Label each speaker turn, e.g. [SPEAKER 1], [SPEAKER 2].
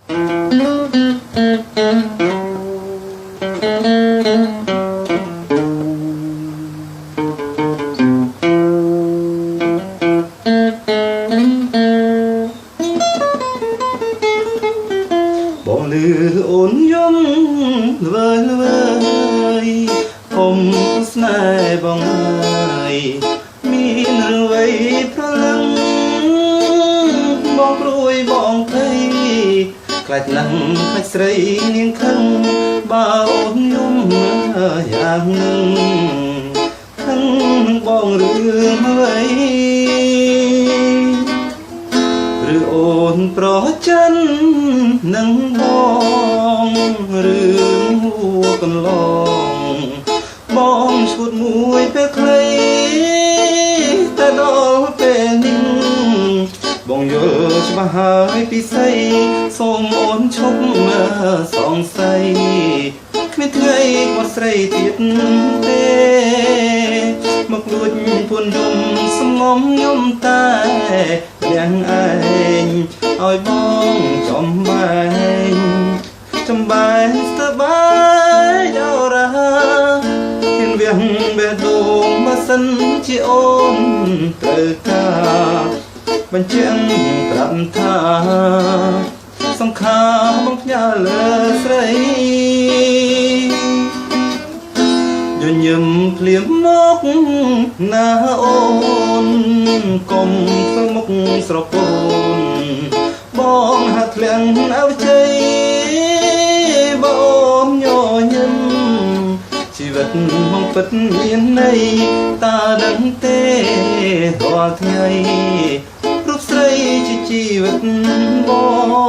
[SPEAKER 1] បងលឺអូនយំល្វើយល្វើយខ្ញុំស្នេហ៍បងហើយមានរឿងអ្វីប្រលឹងបងព្រួយបងភ័យខ្លាចណាស់ខ្លាចស្រីនាងខឹងបើអូនយំយ៉ាងនឹងខឹងបងរឿងអ្វីឬអូនប្រចិននឹងបងរឿងហួកន្លងបងឈួតមួយពេលខ្លីតែដល់ពេលនេះបងយល់ច្បាស់ហើយពីស្អីសូមអូនឈប់សង្ស័យគ្មានថ្ងៃគាត់ស្រីទៀតទេមកលួចពួនយំសំងំយំតែទាំងឯងឲ្យបងចំបែងចំបែងស្ទើបាយដល់រាហ៊ានវះបេះដូងបើសិនជាអូនត្រូវការបញ្ជាក់ប្រាប់ថាសង្ខារបងផ្ញើលើស្រីញញឹមភ្លាមមកណាអូនកុំធ្វើមុខស្រពូនបងហាក់ធ្លាក់អើជ័យបងញញឹមជីវិតបងពិតមានន័យតាដឹងទេរាល់ថ្ងៃរូបស្រីជាជីវិតបង